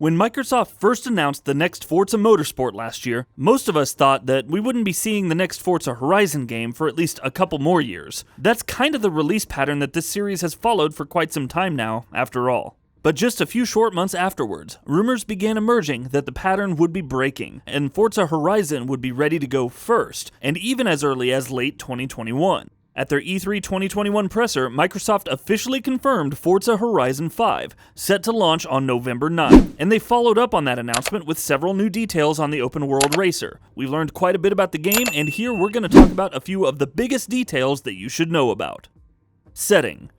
When Microsoft first announced the next Forza Motorsport last year, most of us thought that we wouldn't be seeing the next Forza Horizon game for at least a couple more years. That's kind of the release pattern that this series has followed for quite some time now, after all. But just a few short months afterwards, rumors began emerging that the pattern would be breaking, and Forza Horizon would be ready to go first, and even as early as late 2021. At their E3 2021 presser, Microsoft officially confirmed Forza Horizon 5, set to launch on November 9th, and they followed up on that announcement with several new details on the open-world racer. We learned quite a bit about the game, and here we're going to talk about a few of the biggest details that you should know about. Setting.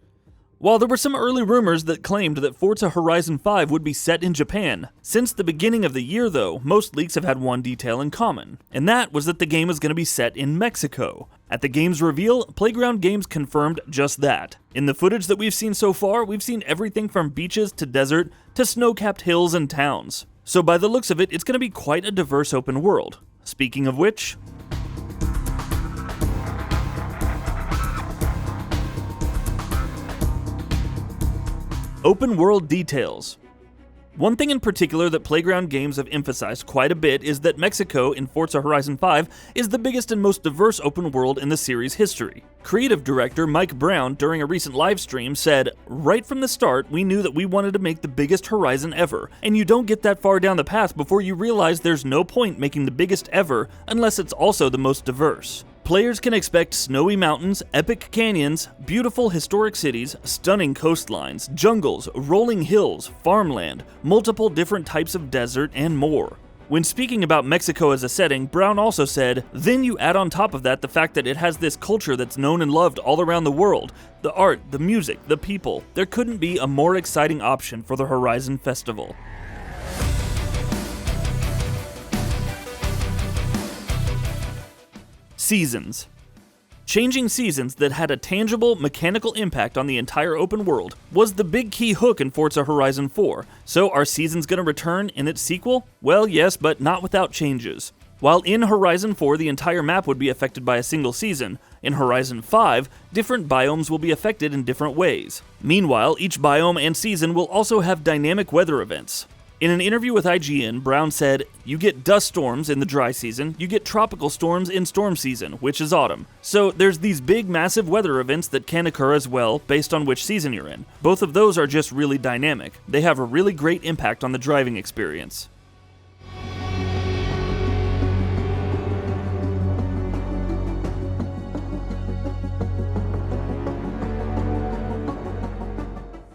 While there were some early rumors that claimed that Forza Horizon 5 would be set in Japan, since the beginning of the year though, most leaks have had one detail in common, and that was that the game is going to be set in Mexico. At the game's reveal, Playground Games confirmed just that. In the footage that we've seen so far, we've seen everything from beaches to desert to snow-capped hills and towns. So by the looks of it, it's going to be quite a diverse open world. Speaking of which, open world details. One thing in particular that Playground Games have emphasized quite a bit is that Mexico in Forza Horizon 5 is the biggest and most diverse open world in the series' history. Creative director Mike Brown, during a recent live stream, said, "Right from the start, we knew that we wanted to make the biggest Horizon ever, and you don't get that far down the path before you realize there's no point making the biggest ever unless it's also the most diverse." Players can expect snowy mountains, epic canyons, beautiful historic cities, stunning coastlines, jungles, rolling hills, farmland, multiple different types of desert, and more. When speaking about Mexico as a setting, Brown also said, "Then you add on top of that the fact that it has this culture that's known and loved all around the world. The art, the music, the people. There couldn't be a more exciting option for the Horizon Festival." Seasons. Changing seasons that had a tangible, mechanical impact on the entire open world was the big key hook in Forza Horizon 4. So are seasons going to return in its sequel? Well, yes, but not without changes. While in Horizon 4 the entire map would be affected by a single season, in Horizon 5, different biomes will be affected in different ways. Meanwhile, each biome and season will also have dynamic weather events. In an interview with IGN, Brown said, "You get dust storms in the dry season, you get tropical storms in storm season, which is autumn. So there's these big massive weather events that can occur as well, based on which season you're in. Both of those are just really dynamic. They have a really great impact on the driving experience."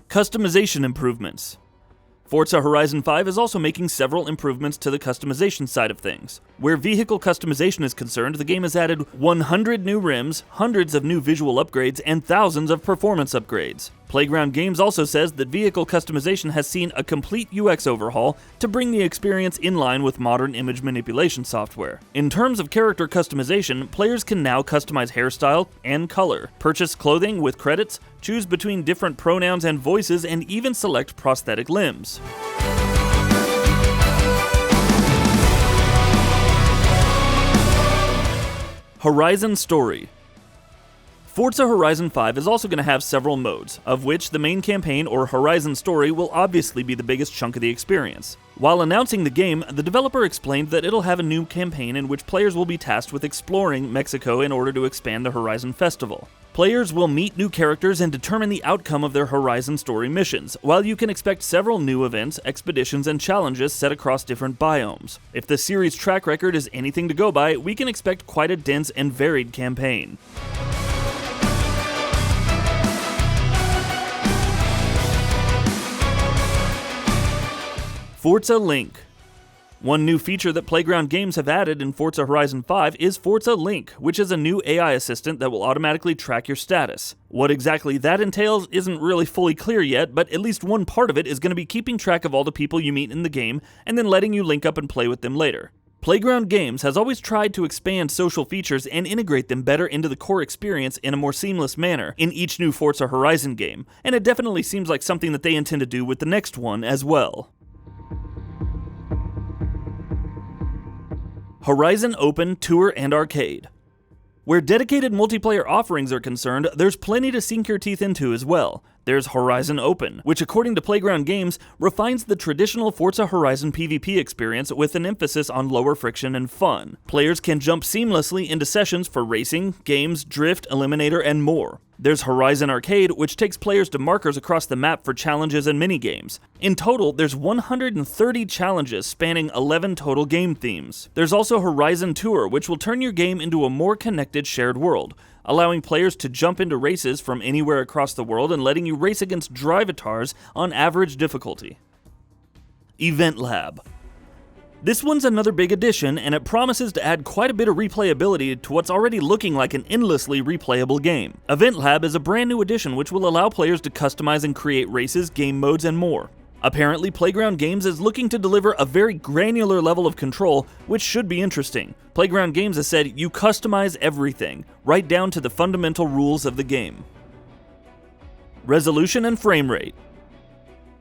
Customization improvements. Forza Horizon 5 is also making several improvements to the customization side of things. Where vehicle customization is concerned, the game has added 100 new rims, hundreds of new visual upgrades, and thousands of performance upgrades. Playground Games also says that vehicle customization has seen a complete UX overhaul to bring the experience in line with modern image manipulation software. In terms of character customization, players can now customize hairstyle and color, purchase clothing with credits, choose between different pronouns and voices, and even select prosthetic limbs. Horizon Story. Forza Horizon 5 is also going to have several modes, of which the main campaign or Horizon Story will obviously be the biggest chunk of the experience. While announcing the game, the developer explained that it'll have a new campaign in which players will be tasked with exploring Mexico in order to expand the Horizon Festival. Players will meet new characters and determine the outcome of their Horizon Story missions, while you can expect several new events, expeditions, and challenges set across different biomes. If the series' track record is anything to go by, we can expect quite a dense and varied campaign. Forza LINC. One new feature that Playground Games have added in Forza Horizon 5 is Forza LINC, which is a new AI assistant that will automatically track your status. What exactly that entails isn't really fully clear yet, but at least one part of it is going to be keeping track of all the people you meet in the game and then letting you link up and play with them later. Playground Games has always tried to expand social features and integrate them better into the core experience in a more seamless manner in each new Forza Horizon game, and it definitely seems like something that they intend to do with the next one as well. Horizon Open, Tour, and Arcade. Where dedicated multiplayer offerings are concerned, there's plenty to sink your teeth into as well. There's Horizon Open, which according to Playground Games, refines the traditional Forza Horizon PvP experience with an emphasis on lower friction and fun. Players can jump seamlessly into sessions for racing, games, drift, eliminator, and more. There's Horizon Arcade, which takes players to markers across the map for challenges and minigames. In total, there's 130 challenges spanning 11 total game themes. There's also Horizon Tour, which will turn your game into a more connected shared world, allowing players to jump into races from anywhere across the world and letting you race against drivatars on average difficulty. EVENTLAB. This one's another big addition, and it promises to add quite a bit of replayability to what's already looking like an endlessly replayable game. EVENTLAB is a brand new addition which will allow players to customize and create races, game modes, and more. Apparently, Playground Games is looking to deliver a very granular level of control, which should be interesting. Playground Games has said you customize everything, right down to the fundamental rules of the game. Resolution and frame rate.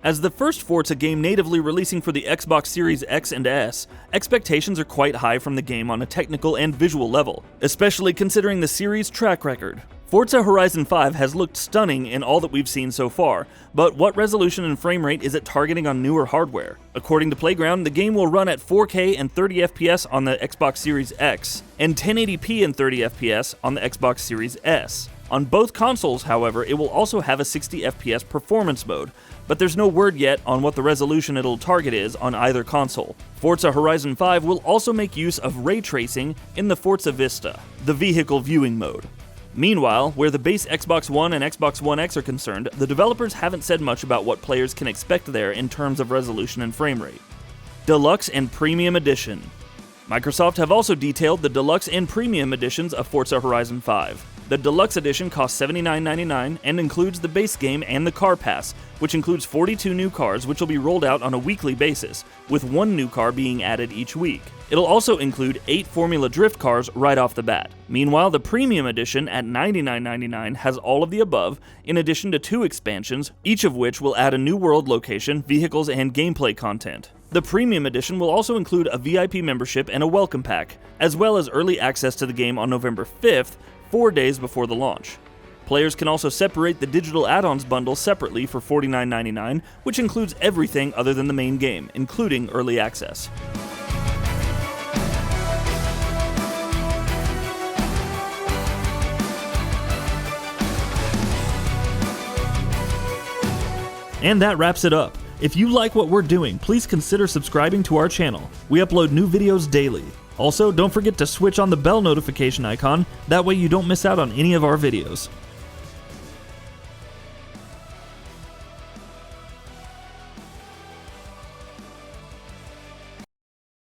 As the first Forza game natively releasing for the Xbox Series X and S, expectations are quite high from the game on a technical and visual level, especially considering the series' track record. Forza Horizon 5 has looked stunning in all that we've seen so far, but what resolution and frame rate is it targeting on newer hardware? According to Playground, the game will run at 4K and 30 FPS on the Xbox Series X, and 1080p and 30 FPS on the Xbox Series S. On both consoles, however, it will also have a 60 FPS performance mode, but there's no word yet on what the resolution it'll target is on either console. Forza Horizon 5 will also make use of ray tracing in the Forza Vista, the vehicle viewing mode. Meanwhile, where the base Xbox One and Xbox One X are concerned, the developers haven't said much about what players can expect there in terms of resolution and frame rate. Deluxe and Premium Edition. Microsoft have also detailed the Deluxe and Premium editions of Forza Horizon 5. The Deluxe Edition costs $79.99 and includes the base game and the Car Pass, which includes 42 new cars which will be rolled out on a weekly basis, with one new car being added each week. It'll also include 8 Formula Drift cars right off the bat. Meanwhile, the Premium Edition at $99.99 has all of the above, in addition to 2 expansions, each of which will add a new world location, vehicles, and gameplay content. The Premium Edition will also include a VIP membership and a welcome pack, as well as early access to the game on November 5th, 4 days before the launch. Players can also separate the digital add-ons bundle separately for $49.99, which includes everything other than the main game, including early access. And that wraps it up. If you like what we're doing, please consider subscribing to our channel. We upload new videos daily. Also, don't forget to switch on the bell notification icon, that way you don't miss out on any of our videos.